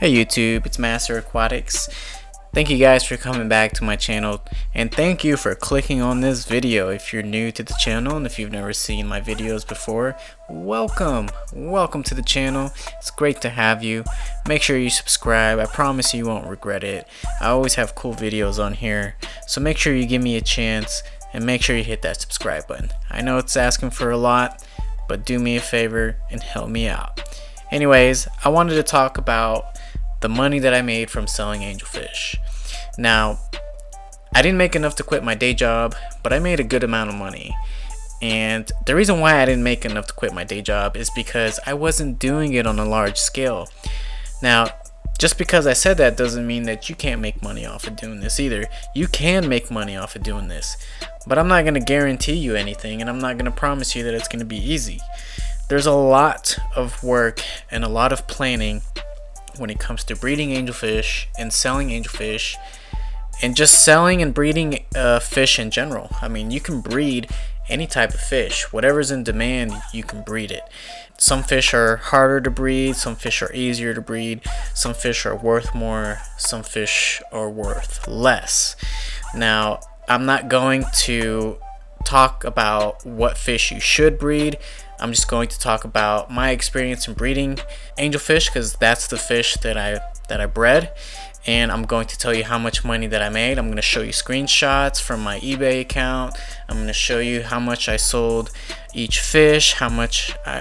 Hey YouTube, it's Master Aquatics. Thank you guys for coming back to my channel, and thank you for clicking on this video. If you're new to the channel and if you've never seen my videos before, welcome to the channel. It's great to have you. Make sure you subscribe. I promise you won't regret it. I always have cool videos on here, so make sure you give me a chance and make sure you hit that subscribe button. I know it's asking for a lot, but do me a favor and help me out. Anyways, I wanted to talk about the money that I made from selling angelfish. Now, I didn't make enough to quit my day job, but I made a good amount of money. And the reason why I didn't make enough to quit my day job is because I wasn't doing it on a large scale. Now, just because I said that doesn't mean that you can't make money off of doing this either. You can make money off of doing this, but I'm not going to guarantee you anything, and I'm not going to promise you that it's going to be easy. There's a lot of work and a lot of planning when it comes to breeding angelfish and selling angelfish, and just selling and breeding fish in general. I mean, you can breed any type of fish. Whatever's in demand, you can breed it. Some fish are harder to breed, some fish are easier to breed, some fish are worth more, some fish are worth less. Now, I'm not going to talk about what fish you should breed. I'm just going to talk about my experience in breeding angelfish, because that's the fish that I bred, and I'm going to tell you how much money that I made. I'm going to show you screenshots from my eBay account. I'm going to show you how much I sold each fish,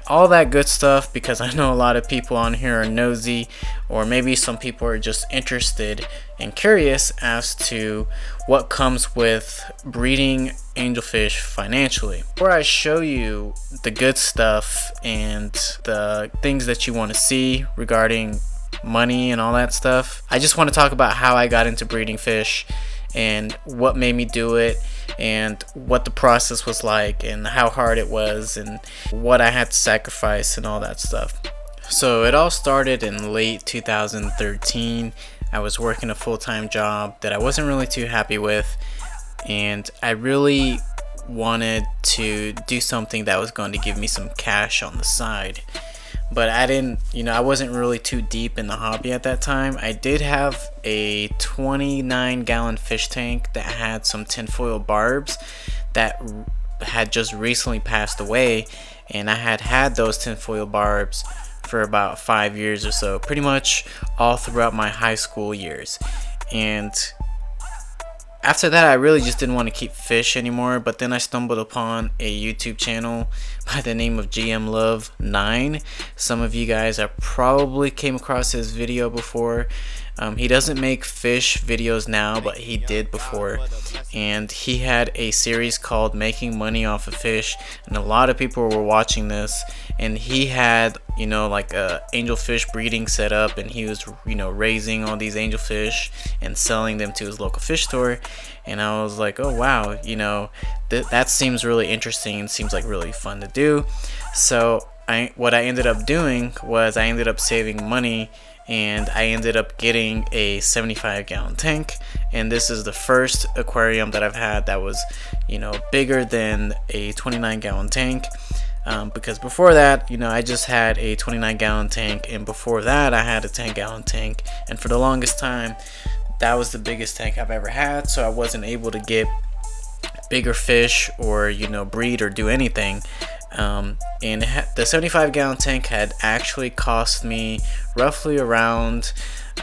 all that good stuff, because I know a lot of people on here are nosy, or maybe some people are just interested and curious as to what comes with breeding angelfish financially. Before I show you the good stuff and the things that you want to see regarding money and all that stuff, I just want to talk about how I got into breeding fish and what made me do it, and what the process was like, and how hard it was, and what I had to sacrifice and all that stuff. So it all started in late 2013. I was working a full-time job that I wasn't really too happy with, and I really wanted to do something that was going to give me some cash on the side. But I wasn't really too deep in the hobby at that time. I did have a 29-gallon fish tank that had some tinfoil barbs that had just recently passed away, and I had those tinfoil barbs for about 5 years or so, pretty much all throughout my high school years. And after that, I really just didn't want to keep fish anymore, but then I stumbled upon a YouTube channel by the name of GM Love 9. Some of you guys have probably came across his video before. He doesn't make fish videos now, but he did before, and he had a series called Making Money Off of Fish, and a lot of people were watching this, and he had like a angelfish breeding setup, and he was raising all these angelfish and selling them to his local fish store. And I was like, oh wow, that seems really interesting and seems like really fun to do. So what I ended up doing was I ended up saving money, and I ended up getting a 75-gallon tank. And this is the first aquarium that I've had that was bigger than a 29-gallon tank. Because before that, I just had a 29-gallon tank, and before that I had a 10-gallon tank, and for the longest time that was the biggest tank I've ever had, so I wasn't able to get bigger fish or breed or do anything. And the 75-gallon tank had actually cost me roughly around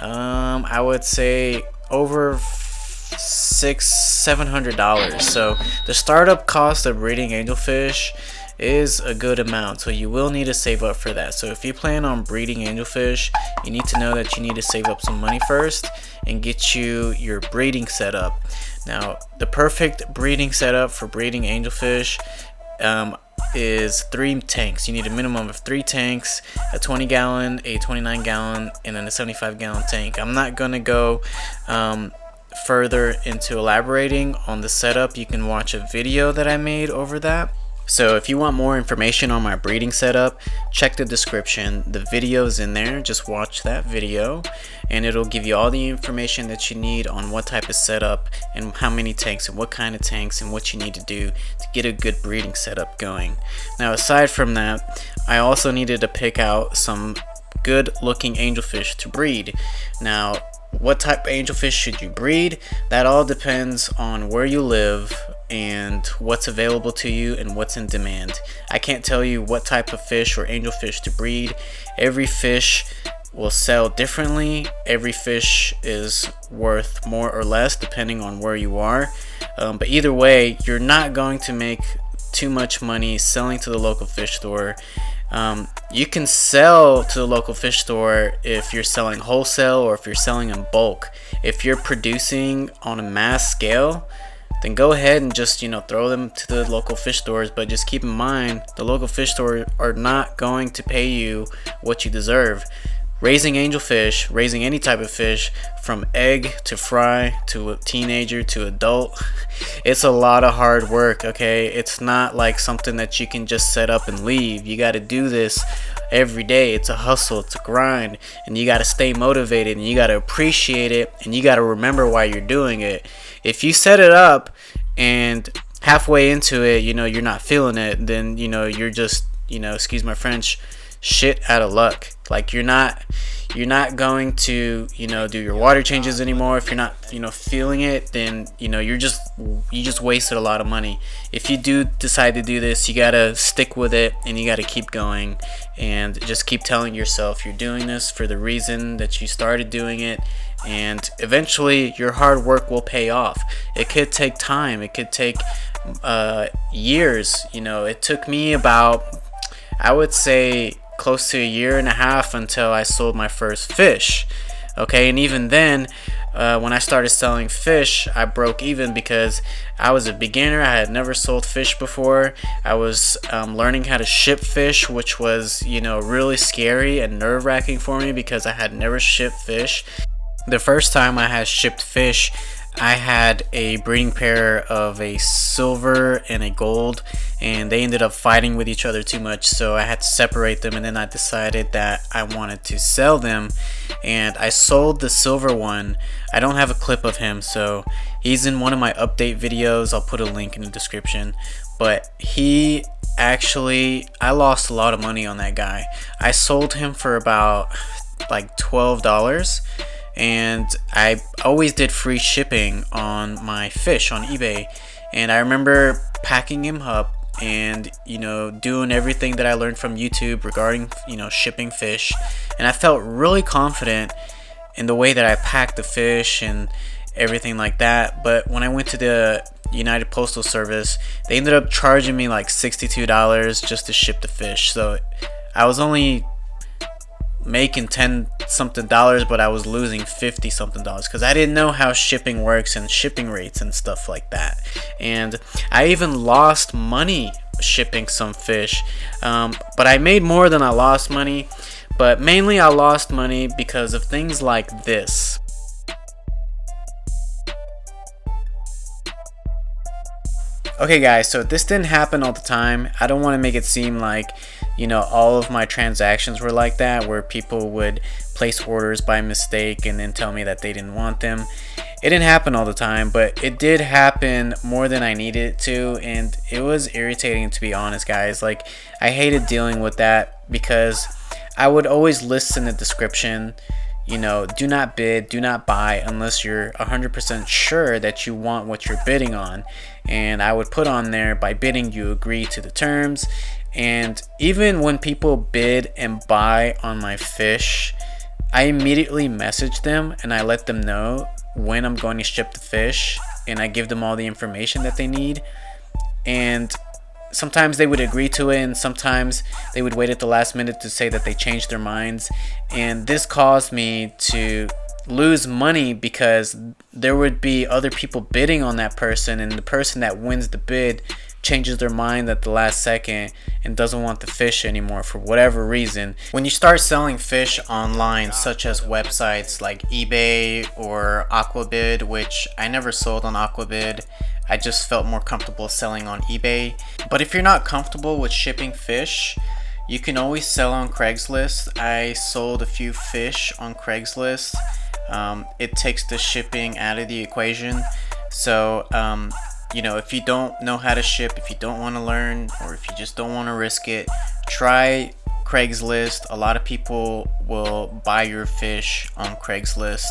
I would say over $600-700. So the startup cost of breeding angelfish is a good amount, so you will need to save up for that. So if you plan on breeding angelfish, you need to know that you need to save up some money first and get your breeding setup. Now, the perfect breeding setup for breeding angelfish is 3 tanks. You need a minimum of 3 tanks, a 20-gallon, a 29-gallon, and then a 75-gallon tank. I'm not gonna go further into elaborating on the setup. You can watch a video that I made over that. So if you want more information on my breeding setup, check the description. The video's in there. Just watch that video, and it'll give you all the information that you need on what type of setup and how many tanks and what kind of tanks and what you need to do to get a good breeding setup going. Now, aside from that, I also needed to pick out some good looking angelfish to breed. Now, what type of angelfish should you breed? That all depends on where you live and what's available to you and what's in demand. I can't tell you what type of fish or angelfish to breed. Every fish will sell differently. Every fish is worth more or less depending on where you are. But either way, you're not going to make too much money selling to the local fish store. You can sell to the local fish store if you're selling wholesale or if you're selling in bulk. If you're producing on a mass scale, then go ahead and just, throw them to the local fish stores. But just keep in mind, the local fish stores are not going to pay you what you deserve. Raising angelfish, raising any type of fish, from egg to fry to a teenager to adult, it's a lot of hard work, okay? It's not like something that you can just set up and leave. You got to do this every day. It's a hustle, it's a grind, and you got to stay motivated, and you got to appreciate it, and you got to remember why you're doing it. If you set it up and halfway into it, you're not feeling it, then, you're just, excuse my French, shit out of luck. Like, you're not going to do your water changes anymore. If you're not feeling it, then you just wasted a lot of money. If you do decide to do this, you gotta stick with it, and you gotta keep going, and just keep telling yourself you're doing this for the reason that you started doing it, and eventually your hard work will pay off. It could take time, it could take years. It took me about, I would say, close to a year and a half until I sold my first fish. Okay, and even then, when I started selling fish, I broke even because I was a beginner. I had never sold fish before. I was learning how to ship fish, which was, really scary and nerve-wracking for me because I had never shipped fish. The first time I had shipped fish, I had a breeding pair of a silver and a gold, and they ended up fighting with each other too much, so I had to separate them. And then I decided that I wanted to sell them, and I sold the silver one. I don't have a clip of him, so he's in one of my update videos. I'll put a link in the description. But he actually, I lost a lot of money on that guy. I sold him for about like $12, and I always did free shipping on my fish on eBay. And I remember packing him up and doing everything that I learned from YouTube regarding shipping fish, and I felt really confident in the way that I packed the fish and everything like that. But when I went to the United Postal Service, they ended up charging me like $62 just to ship the fish. So I was only making 10 something dollars, but I was losing 50 something dollars because I didn't know how shipping works and shipping rates and stuff like that. And I even lost money shipping some fish, but I made more than I lost money. But mainly I lost money because of things like this. Okay guys, so this didn't happen all the time. I don't want to make it seem like all of my transactions were like that, where people would place orders by mistake and then tell me that they didn't want them. It didn't happen all the time, but it did happen more than I needed it to, and it was irritating, to be honest, guys. Like, I hated dealing with that because I would always list in the description, do not bid, do not buy unless you're 100% sure that you want what you're bidding on. And I would put on there, by bidding you agree to the terms. And even when people bid and buy on my fish, I immediately message them and I let them know when I'm going to ship the fish, and I give them all the information that they need. And sometimes they would agree to it, and sometimes they would wait at the last minute to say that they changed their minds. And this caused me to lose money because there would be other people bidding on that person, and the person that wins the bid changes their mind at the last second and doesn't want the fish anymore for whatever reason. When you start selling fish online, such as websites like eBay or Aquabid, which I never sold on Aquabid, I just felt more comfortable selling on eBay. But if you're not comfortable with shipping fish, you can always sell on Craigslist. I sold a few fish on Craigslist. It takes the shipping out of the equation. So if you don't know how to ship, if you don't want to learn, or if you just don't want to risk it, try Craigslist. A lot of people will buy your fish on Craigslist,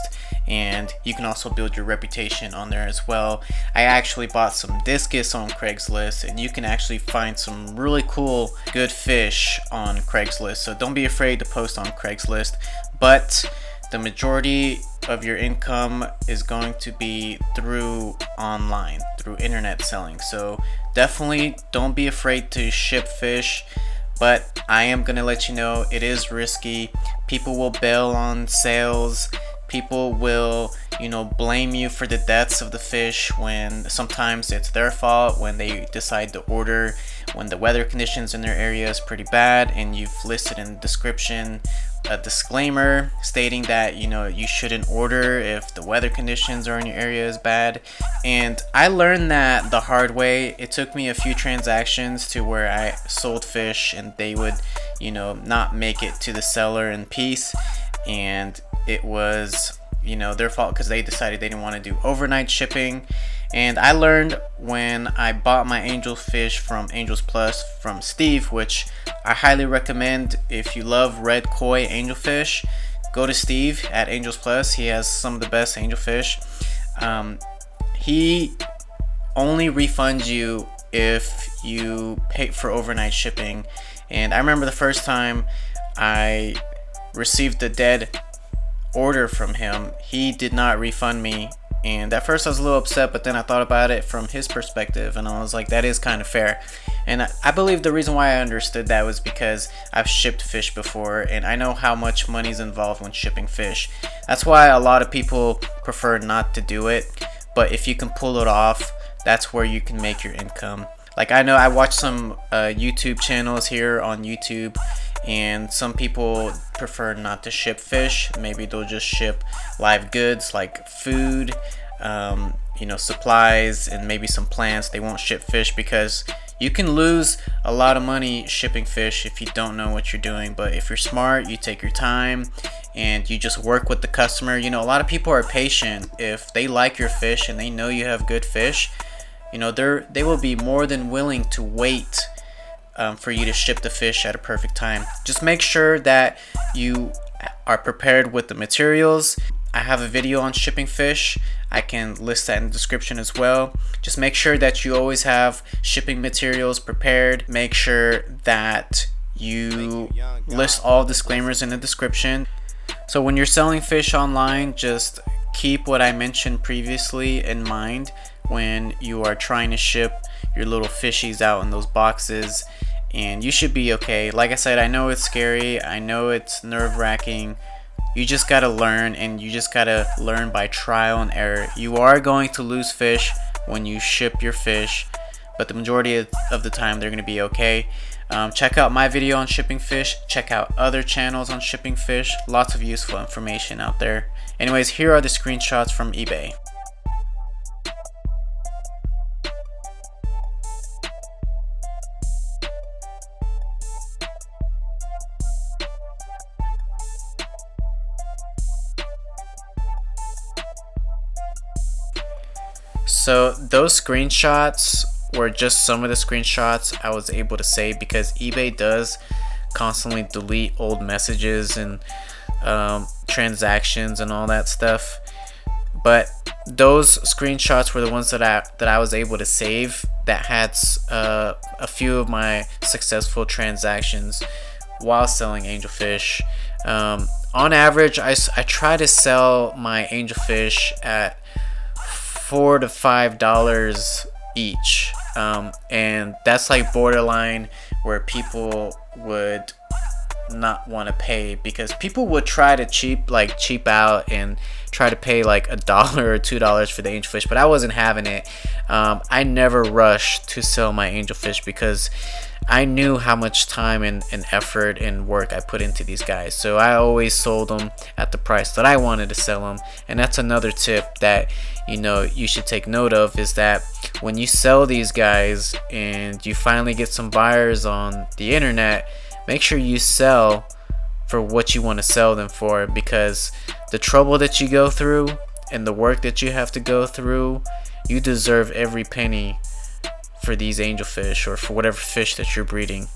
and you can also build your reputation on there as well. I actually bought some discus on Craigslist, and you can actually find some really cool good fish on Craigslist. So don't be afraid to post on Craigslist, but the majority of your income is going to be through online, through internet selling. So definitely don't be afraid to ship fish, but I am gonna let you know it is risky. People will bail on sales. People will, blame you for the deaths of the fish when sometimes it's their fault when they decide to order when the weather conditions in their area is pretty bad, and you've listed in the description a disclaimer stating that you shouldn't order if the weather conditions are in your area is bad. And I learned that the hard way. It took me a few transactions to where I sold fish and they would not make it to the seller in peace, and it was their fault because they decided they didn't want to do overnight shipping. And I learned when I bought my angelfish from Angels Plus from Steve, which I highly recommend. If you love red koi angelfish, go to Steve at Angels Plus. He has some of the best angelfish. He only refunds you if you pay for overnight shipping. And I remember the first time I received a dead order from him, he did not refund me. And at first I was a little upset, but then I thought about it from his perspective and I was like, that is kind of fair. And I believe the reason why I understood that was because I've shipped fish before and I know how much money is involved when shipping fish. That's why a lot of people prefer not to do it, but if you can pull it off, that's where you can make your income. Like, I know I watch some YouTube channels here on YouTube, and some people prefer not to ship fish. Maybe they'll just ship live goods like food, supplies, and maybe some plants. They won't ship fish because you can lose a lot of money shipping fish if you don't know what you're doing. But if you're smart, you take your time and you just work with the customer. A lot of people are patient. If they like your fish and they know you have good fish, they will be more than willing to wait for you to ship the fish at a perfect time. Just make sure that you are prepared with the materials. I have a video on shipping fish. I can list that in the description as well. Just make sure that you always have shipping materials prepared. Make sure that you list all disclaimers in the description. So when you're selling fish online, just keep what I mentioned previously in mind when you are trying to ship your little fishies out in those boxes, and you should be okay. Like I said, I know it's scary, I know it's nerve-wracking. You just gotta learn, and you just gotta learn by trial and error. You are going to lose fish when you ship your fish, but the majority of the time they're gonna be okay. Check out my video on shipping fish. Check out other channels on shipping fish. Lots of useful information out there. Anyways, here are the screenshots from eBay. So those screenshots were just some of the screenshots I was able to save, because eBay does constantly delete old messages and transactions and all that stuff. But those screenshots were the ones that I was able to save that had a few of my successful transactions while selling angelfish. On average, I try to sell my angelfish at $4 to $5 each, and that's like borderline where people would not want to pay, because people would try to cheap out and try to pay like $1 or $2 for the angelfish, but I wasn't having it. I never rushed to sell my angelfish because I knew how much time and effort and work I put into these guys. So I always sold them at the price that I wanted to sell them. And that's another tip that you should take note of, is that when you sell these guys and you finally get some buyers on the internet, make sure you sell for what you want to sell them for, because the trouble that you go through and the work that you have to go through, you deserve every penny for these angelfish or for whatever fish that you're breeding.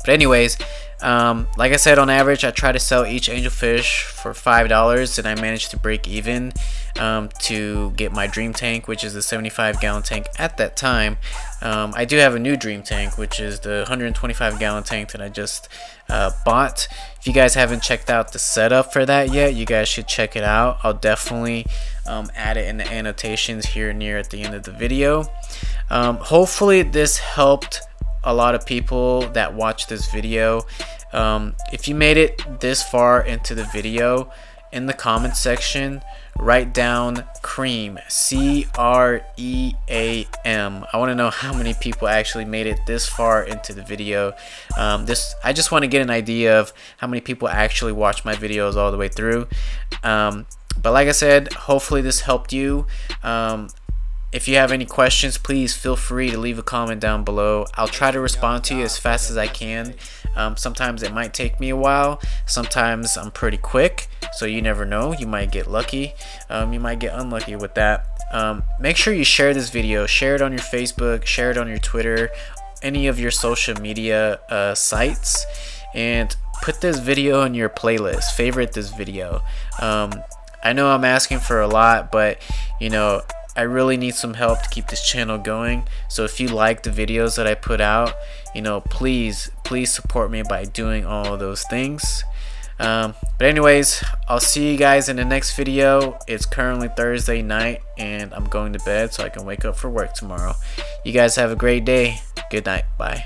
But anyways, like I said, on average I try to sell each angelfish for $5, and I managed to break even to get my dream tank, which is the 75-gallon tank at that time. I do have a new dream tank, which is the 125-gallon tank that I just bought. If you guys haven't checked out the setup for that yet, you guys should check it out. I'll definitely add it in the annotations here near at the end of the video. Hopefully this helped a lot of people that watch this video. If you made it this far into the video, in the comment section write down cream, C-R-E-A-M. I want to know how many people actually made it this far into the video. I just want to get an idea of how many people actually watch my videos all the way through. But like I said, hopefully this helped you. If you have any questions, please feel free to leave a comment down below. I'll try to respond to you as fast as I can. Sometimes it might take me a while. Sometimes I'm pretty quick, so you never know. You might get lucky. You might get unlucky with that. Make sure you share this video. Share it on your Facebook. Share it on your Twitter. Any of your social media sites. And put this video in your playlist. Favorite this video. I know I'm asking for a lot, but you know, I really need some help to keep this channel going. So if you like the videos that I put out, you know, please support me by doing all of those things. But anyways, I'll see you guys in the next video. It's currently Thursday night and I'm going to bed so I can wake up for work tomorrow. You guys have a great day. Good night. Bye.